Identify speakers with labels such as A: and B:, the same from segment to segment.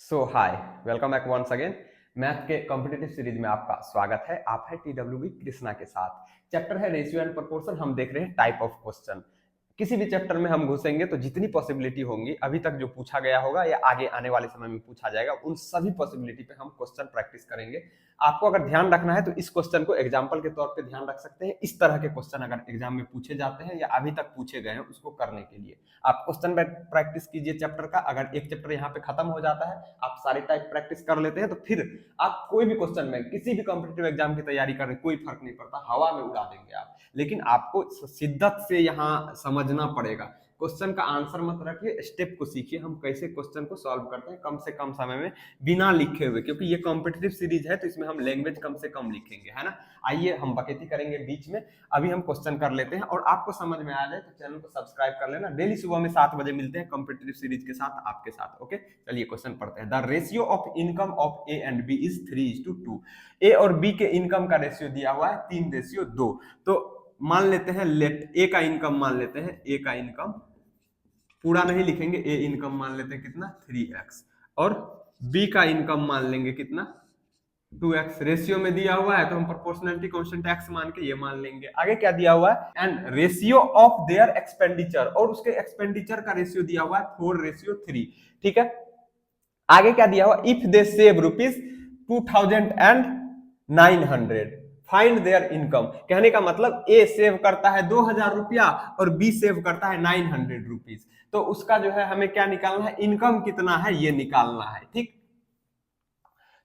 A: सो hi, welcome back once again. Math के competitive series में आपका स्वागत है। आप है TWB कृष्णा के साथ। चैप्टर है रेशियो एंड प्रोपोर्शन। हम देख रहे हैं टाइप ऑफ क्वेश्चन। किसी भी चैप्टर में हम घुसेंगे तो जितनी पॉसिबिलिटी होंगी अभी तक जो पूछा गया होगा या आगे आने वाले समय में पूछा जाएगा, उन सभी पॉसिबिलिटी पे हम क्वेश्चन प्रैक्टिस करेंगे। आपको अगर ध्यान रखना है तो इस क्वेश्चन को एग्जाम्पल के तौर पे ध्यान रख सकते हैं। इस तरह के क्वेश्चन अगर एग्जाम में पूछे जाते हैं या अभी तक पूछे गए हैं, उसको करने के लिए आप क्वेश्चन प्रैक्टिस कीजिए चैप्टर का। अगर एक चैप्टर यहाँ पे खत्म हो जाता है, आप सारे टाइप प्रैक्टिस कर लेते हैं, तो फिर आप कोई भी क्वेश्चन में किसी भी कॉम्पिटिटिव एग्जाम की तैयारी कर रहे, कोई फर्क नहीं पड़ता, हवा में उड़ा देंगे आप। लेकिन आपको शिद्दत से यहाँ समझना पड़ेगा। क्वेश्चन का आंसर मत रखिए, स्टेप को सीखिए, हम कैसे क्वेश्चन को सॉल्व करते हैं कम से कम समय में बिना लिखे हुए, क्योंकि ये कॉम्पिटिटिव सीरीज है तो इसमें हम लैंग्वेज कम से कम लिखेंगे, है ना। आइए हम बकेती करेंगे बीच में। अभी हम क्वेश्चन कर लेते हैं और आपको समझ में आ जाए तो चैनल को सब्सक्राइब कर लेना। डेली सुबह में 7 बजे मिलते हैं कॉम्पिटिटिव सीरीज के साथ, आपके साथ। ओके, चलिए क्वेश्चन पढ़ते हैं। The ratio of income of A and B is 3:2। A और बी के इनकम का रेशियो दिया हुआ है 3:2। तो मान लेते हैं, लेट ए का इनकम मान लेते हैं, ए का इनकम पूरा नहीं लिखेंगे, ए इनकम मान लेते हैं कितना 3x, और बी का इनकम मान लेंगे कितना 2x। रेशियो में दिया हुआ है तो हम प्रोपोर्शनलिटी कांस्टेंट x मान के ये मान लेंगे। आगे क्या दिया हुआ है, and ratio of their expenditure, और उसके एक्सपेंडिचर का रेशियो दिया हुआ है 4:3। ठीक है, आगे क्या दिया हुआ, if they save ₹2,900 find there income. कहने का मतलब ए सेव करता है 2,000 रुपया और बी सेव करता है 900 रुपीज। तो उसका जो है हमें क्या निकालना है, इनकम कितना है ये निकालना है। ठीक,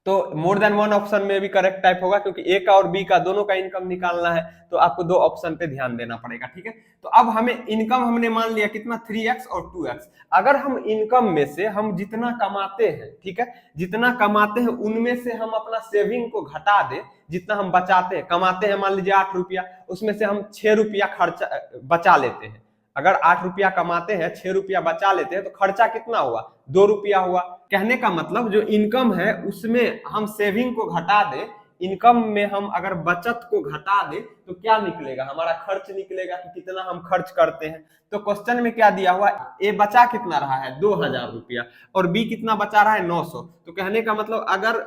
A: तो मोर देन वन ऑप्शन में भी करेक्ट टाइप होगा, क्योंकि ए का और बी का दोनों का इनकम निकालना है, तो आपको दो ऑप्शन पे ध्यान देना पड़ेगा। ठीक है, तो अब हमें इनकम हमने मान लिया कितना 3x और 2x। अगर हम इनकम में से हम जितना कमाते हैं, ठीक है, जितना कमाते हैं उनमें से हम अपना सेविंग को घटा दे, जितना हम बचाते हैं, कमाते हैं मान लीजिए 8 रुपया, उसमें से हम 6 रुपया खर्चा बचा लेते हैं। अगर 8 रुपया कमाते हैं, 6 रुपया बचा लेते हैं, तो खर्चा कितना हुआ, 2 रुपया हुआ। कहने का मतलब जो इनकम है उसमें हम सेविंग को घटा दे, इनकम में हम अगर बचत को घटा दे तो क्या निकलेगा, हमारा खर्च निकलेगा कि कितना हम खर्च करते हैं। तो क्वेश्चन में क्या दिया हुआ, ए बचा कितना रहा है 2,000 रुपया और बी कितना बचा रहा है 900। तो कहने का मतलब अगर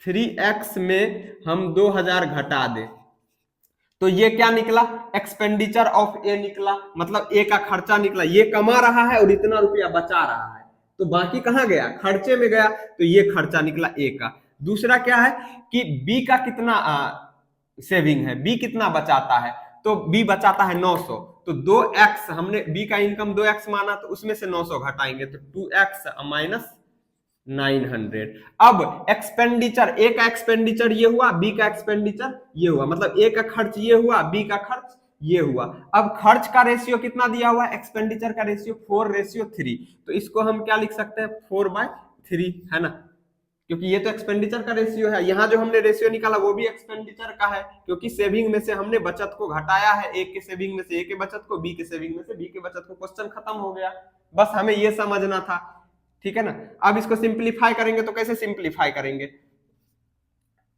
A: 3x में हम 2,000 घटा दे तो ये क्या निकला, एक्सपेंडिचर ऑफ ए निकला, मतलब ए का खर्चा निकला। ये कमा रहा है और इतना रुपया बचा रहा है, तो बाकी कहां गया, खर्चे में गया, तो ये खर्चा निकला ए का। दूसरा क्या है कि बी का कितना सेविंग है, बी कितना बचाता है, तो बी बचाता है 900। तो 2x, हमने बी का इनकम 2x माना, तो उसमें से 900 घटाएंगे तो 2x माइनस 900। अब एक्सपेंडिचर, ए का एक्सपेंडिचर ये हुआ, बी का एक्सपेंडिचर ये हुआ, मतलब ए का खर्च ये हुआ, बी का खर्च ये हुआ। अब खर्च का रेशियो कितना दिया हुआ है, एक्सपेंडिचर का रेशियो 4:3। तो इसको हम क्या लिख सकते हैं, 4/3, है ना, क्योंकि ये तो एक्सपेंडिचर का रेशियो है। यहाँ जो हमने रेशियो निकाला वो भी एक्सपेंडिचर का है, क्योंकि सेविंग में से हमने बचत को घटाया है, ए के सेविंग में से ए के बचत को, बी के सेविंग में से बी के बचत को। क्वेश्चन खत्म हो गया, बस हमें ये समझना था। ठीक है ना। अब इसको सिंप्लीफाई करेंगे तो कैसे सिंप्लीफाई करेंगे,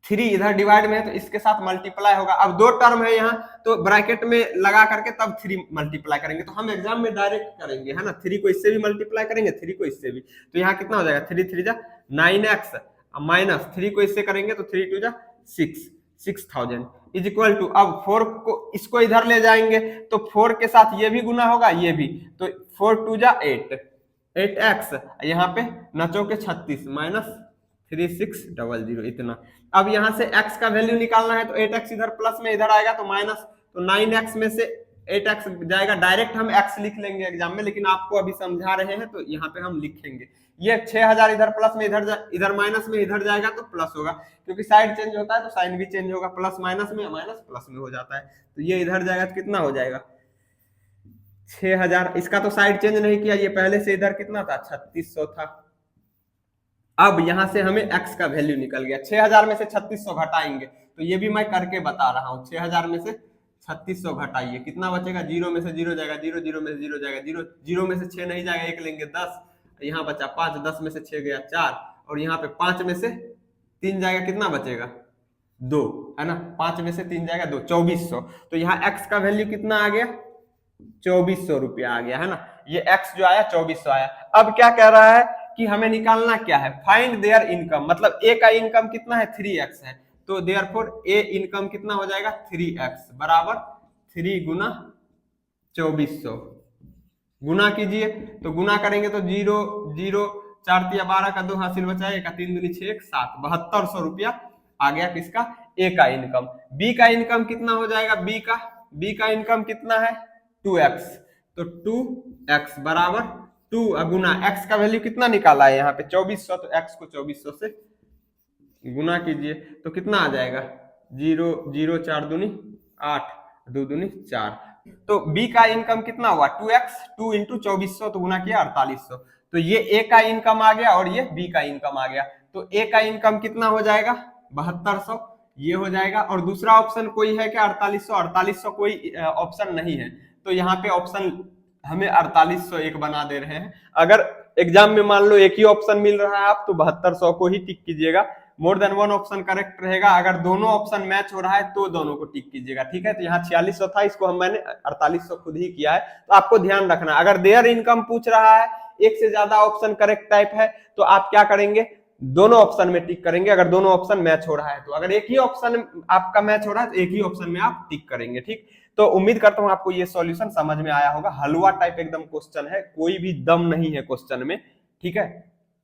A: 3 इधर डिवाइड में है तो इसके साथ मल्टीप्लाई होगा। अब 2 टर्म है यहाँ, तो ब्रैकेट में लगा करके तब 3 मल्टीप्लाई करेंगे। तो हम एग्जाम में डायरेक्ट करेंगे, है ना, 3 को इससे भी मल्टीप्लाई करेंगे, 3 को इससे भी, तो यहाँ कितना हो जाएगा 3 3 जा 9x माइनस 3 को इससे करेंगे तो 3 2 जा 6000 इज इक्वल टू, अब 4 को इसको इधर ले जाएंगे तो 4 के साथ ये भी गुना होगा, ये भी, तो 4 2 जा 8x, यहाँ पे नचो के 36 माइनस 3600 इतना। अब यहाँ से x का वैल्यू निकालना है तो 8x इधर प्लस में इधर आएगा तो माइनस, तो 9x में से 8x जाएगा, डायरेक्ट हम x लिख लेंगे एग्जाम में, लेकिन आपको अभी समझा रहे हैं तो यहाँ पे हम लिखेंगे। ये 6000 इधर प्लस में इधर माइनस में इधर जाएगा तो प्लस होगा, क्योंकि साइड चेंज होता है तो साइन भी चेंज होगा, प्लस माइनस में, माइनस प्लस में हो जाता है। तो ये इधर जाएगा तो कितना हो जाएगा 6000, इसका तो साइड चेंज नहीं किया, ये पहले से इधर कितना था 3600 था। अब यहां से हमें x का वैल्यू निकल गया, 6000 में से 3600 घटाएंगे, तो ये भी मैं करके बता रहा हूं, 6000 में से 3600 घटाइए, कितना बचेगा, 0 में से 0 जाएगा, 0 0 में से 0 जाएगा, 0 0 में से 6 नहीं जाएगा, 1 लेंगे 10, यहाँ बचा 5, 10 में से 6 गया 4, और यहाँ पे 5 में से 3 जाएगा, कितना बचेगा 2, है ना, 5 में से 3 जाएगा 2, 2400। तो यहाँ x का वैल्यू कितना आ गया, 2400 रुपया आ गया, है ना, ये x जो आया 2400 आया। अब क्या कह रहा है कि हमें निकालना क्या है, फाइंड देयर इनकम, मतलब ए का इनकम कितना है 3x है, तो देयरफॉर ए इनकम कितना हो जाएगा 3x बराबर 3 गुना 2400। गुना कीजिए, तो गुना करेंगे तो 0 0 4 तिया 12 का 2 हासिल बचा, 1 3 दूनी 6 1 7 7200 रुपया आ गया किसका, ए का इनकम। बी का इनकम कितना हो जाएगा, बी का इनकम कितना है 2x, तो 2x बराबर 2 गुना x का वैल्यू कितना निकाला है यहाँ पे 2400, तो x को 2400 से गुना कीजिए तो कितना आ जाएगा 0 0 4 दूनी 8 2 दूनी 4, तो बी का इनकम कितना हुआ 2x, 2 इंटू 2400 तो गुना किया 4800, तो ये ए का इनकम आ गया और ये बी का इनकम आ गया। तो ए का इनकम कितना हो जाएगा 7200 ये हो जाएगा, और दूसरा ऑप्शन कोई है क्या 4800, 4800 कोई ऑप्शन नहीं है, तो यहाँ पे ऑप्शन हमें 4800 एक बना दे रहे हैं। अगर एग्जाम में मान लो एक ही ऑप्शन मिल रहा है आप तो 7200 को ही टिक कीजिएगा, more than one option correct रहेगा, अगर दोनों ऑप्शन मैच हो रहा है तो दोनों को टिक कीजिएगा, ठीक है। तो यहाँ 4600 था, इसको मैंने 4800 खुद ही किया है, तो आपको ध्यान रखना अगर देयर इनकम पूछ रहा है, एक से ज्यादा ऑप्शन करेक्ट टाइप है, तो आप क्या करेंगे दोनों ऑप्शन में टिक करेंगे, अगर दोनों ऑप्शन मैच हो रहा है तो, अगर एक ही ऑप्शन आपका मैच हो रहा है तो एक ही ऑप्शन में आप टिक करेंगे, ठीक। तो उम्मीद करता हूं आपको ये सॉल्यूशन समझ में आया होगा, हलवा टाइप एकदम क्वेश्चन है, कोई भी दम नहीं है क्वेश्चन में, ठीक है।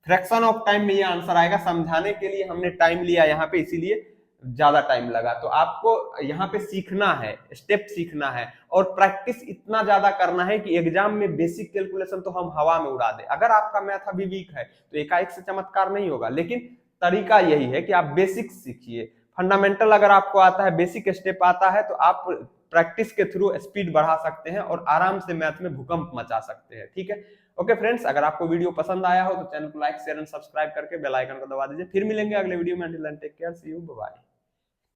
A: फ्रैक्शन ऑफ टाइम में ये आंसर आएगा, समझाने के लिए हमने टाइम लिया यहाँ पे, इसीलिए ज्यादा टाइम लगा। तो आपको यहाँ पे सीखना है, स्टेप सीखना है, और प्रैक्टिस इतना ज्यादा करना है कि एग्जाम में बेसिक कैलकुलेशन तो हम हवा में उड़ा दे। अगर आपका मैथ अभी वीक है तो एकाएक से चमत्कार नहीं होगा, लेकिन तरीका यही है कि आप बेसिक सीखिए, फंडामेंटल अगर आपको आता है, बेसिक स्टेप आता है, तो आप प्रैक्टिस के थ्रू स्पीड बढ़ा सकते हैं और आराम से मैथ में भूकंप मचा सकते हैं, ठीक है। ओके फ्रेंड्स, अगर आपको वीडियो पसंद आया हो तो चैनल को लाइक शेयर एंड सब्सक्राइब करके बेल आइकन को दबा दीजिए। फिर मिलेंगे अगले वीडियो में, take care, see you, bye.